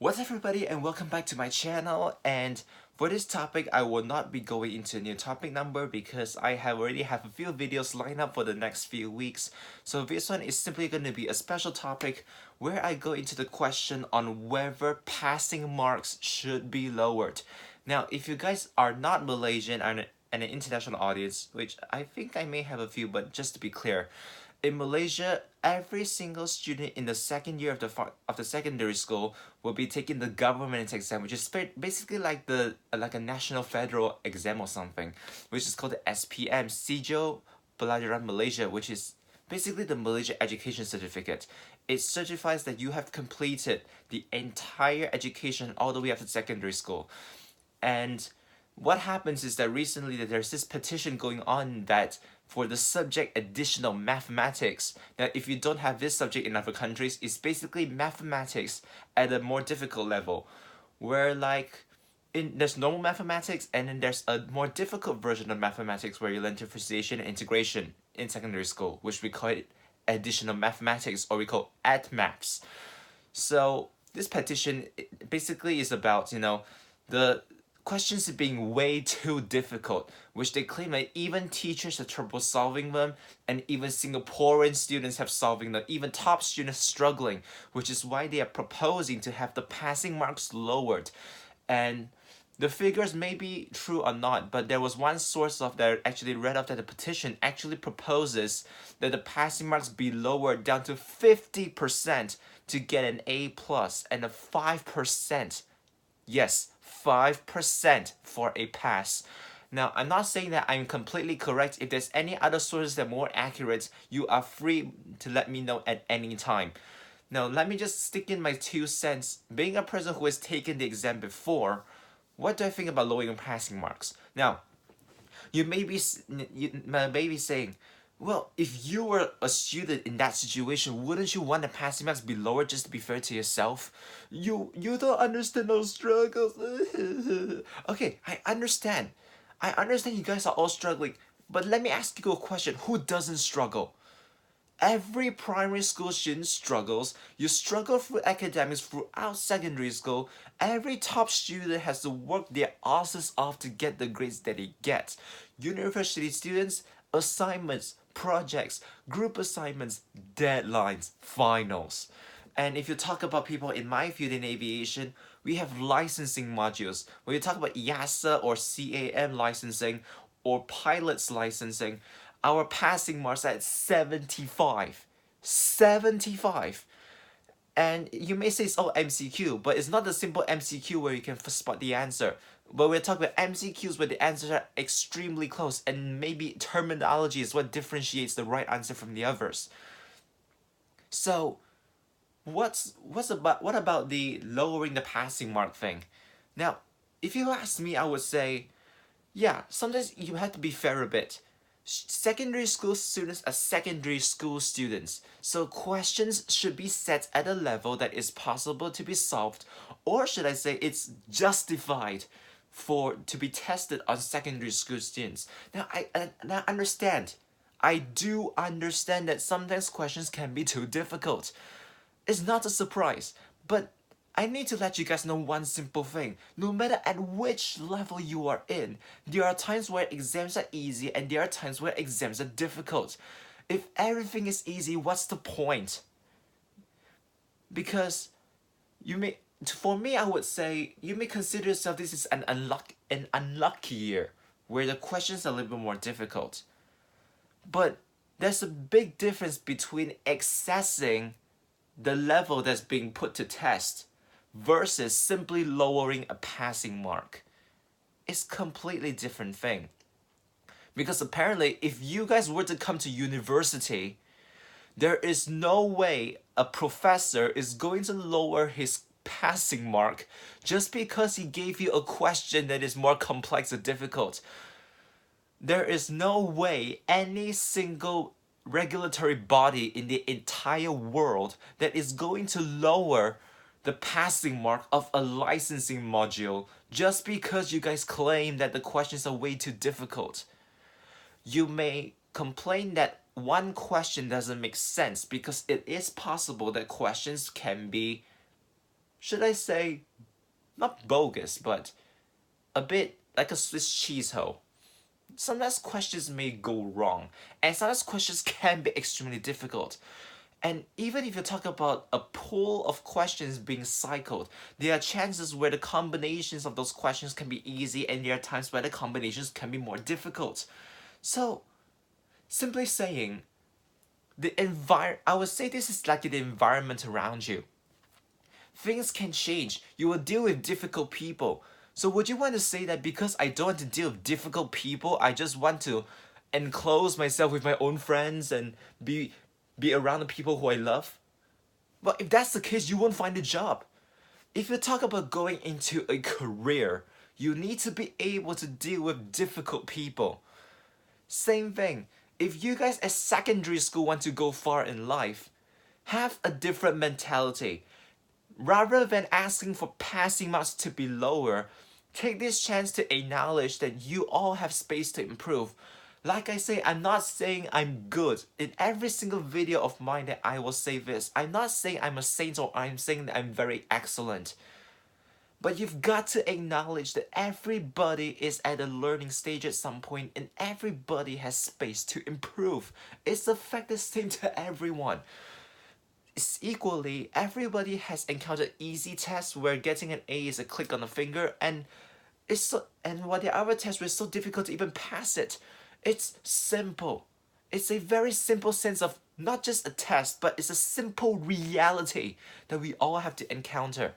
What's up everybody, and welcome back to my channel. And for this topic I will not be going into a new topic number because I already have a few videos lined up for the next few weeks. So this one is simply going to be a special topic where I go into the question on whether passing marks should be lowered. Now if you guys are not Malaysian and an international audience, which I think I may have a few, but just to be clear, in Malaysia, every single student in the second year of the secondary school will be taking the government exam, which is basically like a national federal exam or something, which is called the SPM, Sijil Pelajaran Malaysia, which is basically the Malaysian Education Certificate. It certifies that you have completed the entire education all the way up to secondary school. And what happens is that recently there's this petition going on that for the subject additional mathematics, that if you don't have this subject in other countries, it's basically mathematics at a more difficult level, where there's normal mathematics and then there's a more difficult version of mathematics where you learn differentiation and integration in secondary school, which we call it additional mathematics, or we call ADMAPS. So this petition basically is about, the questions being way too difficult, which they claim that even teachers have trouble solving them, and even Singaporean students have solving them, even top students struggling, which is why they are proposing to have the passing marks lowered. And the figures may be true or not, but there was one source of that actually read off that the petition actually proposes that the passing marks be lowered down to 50% to get an A+, and a 5%, yes, 5% for a pass. Now, I'm not saying that I'm completely correct. If there's any other sources that are more accurate, you are free to let me know at any time. Now, let me just stick in my 2 cents. Being a person who has taken the exam before, what do I think about lowering passing marks? Now, you may be saying, well, if you were a student in that situation, wouldn't you want the passing marks be lower just to be fair to yourself? You don't understand those struggles. Okay, I understand. I understand you guys are all struggling, but let me ask you a question. Who doesn't struggle? Every primary school student struggles. You struggle through academics throughout secondary school. Every top student has to work their asses off to get the grades that they get. University students, assignments, projects, group assignments, deadlines, finals. And if you talk about people in my field in aviation, we have licensing modules. When you talk about EASA or CAM licensing or pilots licensing, our passing marks are at 75. 75. And you may say it's all MCQ, but it's not the simple MCQ where you can spot the answer. But we're talking about MCQs where the answers are extremely close, and maybe terminology is what differentiates the right answer from the others. So, what about the lowering the passing mark thing? Now, if you ask me, I would say, yeah, sometimes you have to be fair a bit. Secondary school students are secondary school students, so questions should be set at a level that is possible to be solved, or should I say it's justified to be tested on secondary school students. Now I understand. I do understand that sometimes questions can be too difficult. It's not a surprise, but I need to let you guys know one simple thing. No matter at which level you are in, there are times where exams are easy and there are times where exams are difficult. If everything is easy, what's the point? Because for me, I would say you may consider yourself this is an unlucky year where the questions are a little bit more difficult. But there's a big difference between accessing the level that's being put to test versus simply lowering a passing mark. It's a completely different thing. Because apparently, if you guys were to come to university, there is no way a professor is going to lower his passing mark just because he gave you a question that is more complex or difficult. There is no way any single regulatory body in the entire world that is going to lower the passing mark of a licensing module just because you guys claim that the questions are way too difficult. You may complain that one question doesn't make sense because it is possible that questions can be should I say, not bogus, but a bit like a Swiss cheese hole. Sometimes questions may go wrong, and sometimes questions can be extremely difficult. And even if you talk about a pool of questions being cycled, there are chances where the combinations of those questions can be easy, and there are times where the combinations can be more difficult. So, simply saying, I would say this is like the environment around you. Things can change. You will deal with difficult people. So would you want to say that because I don't want to deal with difficult people, I just want to enclose myself with my own friends and be around the people who I love? Well, if that's the case, you won't find a job. If you talk about going into a career, you need to be able to deal with difficult people. Same thing. If you guys at secondary school want to go far in life, have a different mentality. Rather than asking for passing marks to be lower, take this chance to acknowledge that you all have space to improve. Like I say, I'm not saying I'm good. In every single video of mine that I will say this, I'm not saying I'm a saint or I'm saying that I'm very excellent. But you've got to acknowledge that everybody is at a learning stage at some point and everybody has space to improve. It's a fact the same to everyone. Equally, everybody has encountered easy tests where getting an A is a click on the finger, and while the other tests were so difficult to even pass it. It's simple. It's a very simple sense of not just a test, but it's a simple reality that we all have to encounter.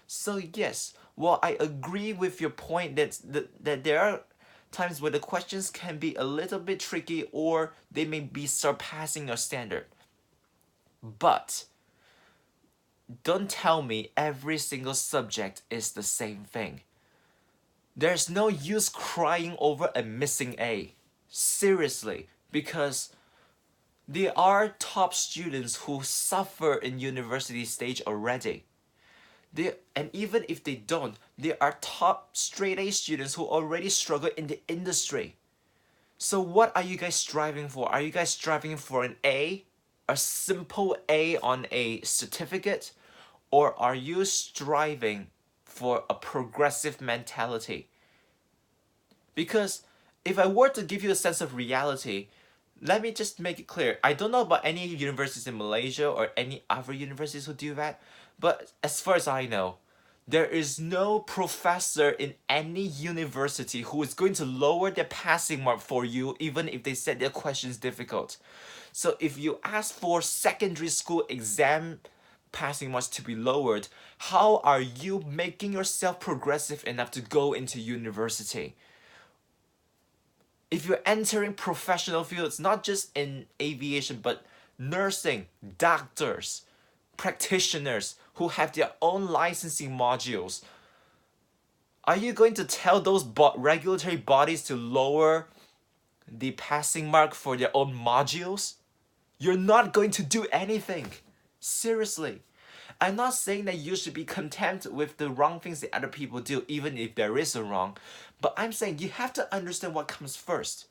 So yes, while I agree with your point that there are times where the questions can be a little bit tricky or they may be surpassing your standard. But don't tell me every single subject is the same thing. There's no use crying over a missing A. Seriously, because there are top students who suffer in university stage already. And even if they don't, there are top straight A students who already struggle in the industry. So what are you guys striving for? Are you guys striving for an A? A simple A on a certificate? Or are you striving for a progressive mentality? Because if I were to give you a sense of reality, let me just make it clear. I don't know about any universities in Malaysia or any other universities who do that, but as far as I know, there is no professor in any university who is going to lower their passing mark for you even if they set their questions difficult. So if you ask for secondary school exam passing marks to be lowered, how are you making yourself progressive enough to go into university? If you're entering professional fields, not just in aviation, but nursing, doctors, practitioners who have their own licensing modules, are you going to tell those regulatory bodies to lower the passing mark for their own modules? You're not going to do anything. Seriously. I'm not saying that you should be content with the wrong things that other people do, even if there is a wrong, but I'm saying you have to understand what comes first.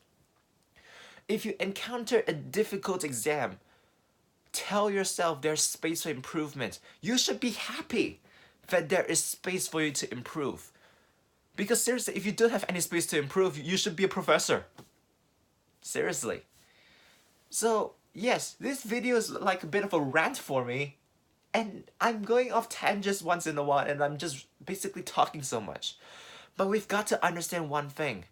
If you encounter a difficult exam, tell yourself there's space for improvement. You should be happy that there is space for you to improve. Because seriously, if you don't have any space to improve, you should be a professor. Seriously. So, yes, this video is like a bit of a rant for me. And I'm going off tangents once in a while and I'm just basically talking so much. But we've got to understand one thing.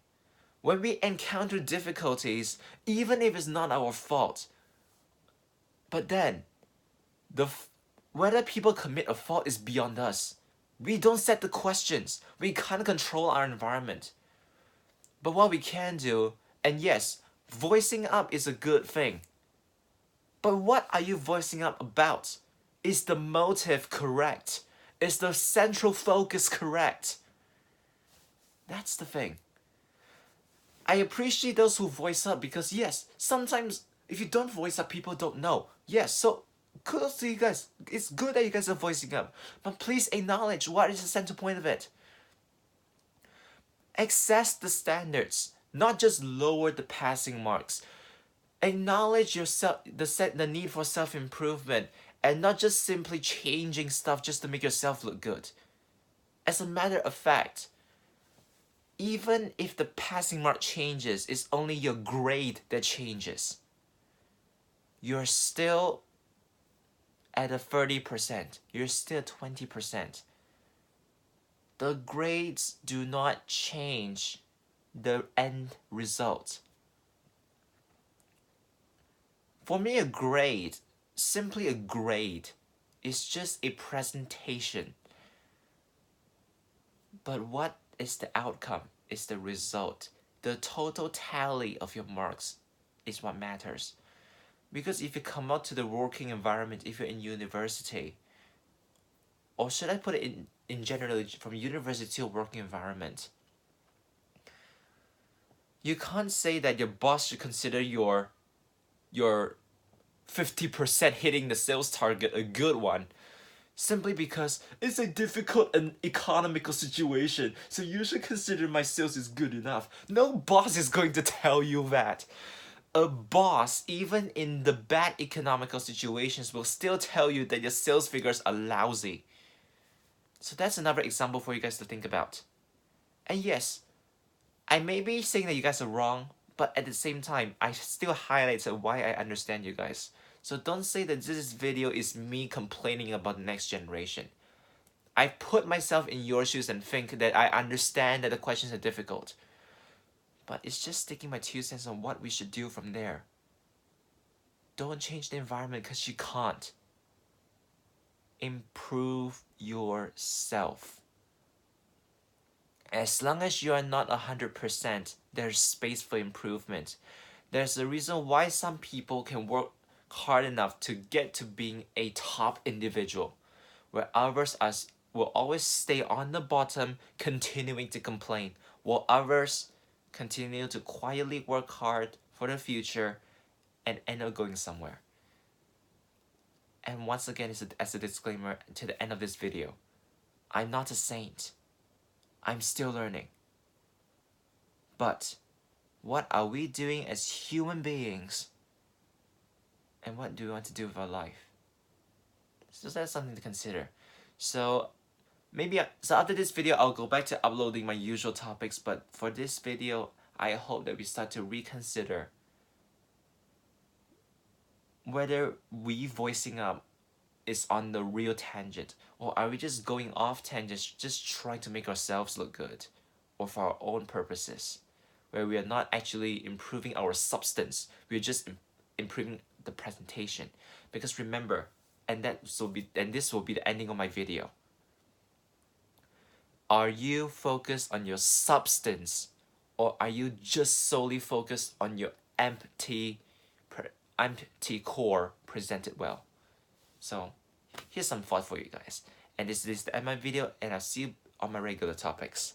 When we encounter difficulties, even if it's not our fault, but then, whether people commit a fault is beyond us. We don't set the questions. We can't control our environment. But what we can do, and yes, voicing up is a good thing. But what are you voicing up about? Is the motive correct? Is the central focus correct? That's the thing. I appreciate those who voice up because yes, sometimes if you don't voice up, people don't know. Yes, so kudos to you guys. It's good that you guys are voicing up. But please acknowledge what is the center point of it. Access the standards, not just lower the passing marks. Acknowledge yourself, the need for self-improvement and not just simply changing stuff just to make yourself look good. As a matter of fact, even if the passing mark changes, it's only your grade that changes. You're still at a 30%. You're still 20%. The grades do not change the end result. For me, a grade, simply a grade, is just a presentation. But what is the outcome? Is the result. The total tally of your marks is what matters. Because if you come out to the working environment, if you're in university, or should I put it in general, from university to working environment, you can't say that your boss should consider your 50% hitting the sales target a good one, simply because it's a difficult and economical situation, so you should consider my sales is good enough. No boss is going to tell you that. A boss, even in the bad economical situations, will still tell you that your sales figures are lousy. So that's another example for you guys to think about. And yes, I may be saying that you guys are wrong, but at the same time, I still highlighted why I understand you guys. So don't say that this video is me complaining about the next generation. I put myself in your shoes and think that I understand that the questions are difficult. But it's just sticking my 2 cents on what we should do from there. Don't change the environment because you can't. Improve yourself. As long as you are not 100%, there's space for improvement. There's a reason why some people can work hard enough to get to being a top individual, where others will always stay on the bottom, continuing to complain, while others continue to quietly work hard for the future and end up going somewhere. And once again, as a disclaimer to the end of this video, I'm not a saint. I'm still learning. But what are we doing as human beings? And what do we want to do with our life? So that's something to consider. So so after this video, I'll go back to uploading my usual topics, but for this video, I hope that we start to reconsider whether we voicing up is on the real tangent, or are we just going off tangents, just trying to make ourselves look good, or for our own purposes, where we are not actually improving our substance, we're just improving the presentation. Because remember, and this will be the ending of my video, are you focused on your substance, or are you just solely focused on your empty core presented well? So here's some thought for you guys. And this is the end of my video, and I'll see you on my regular topics.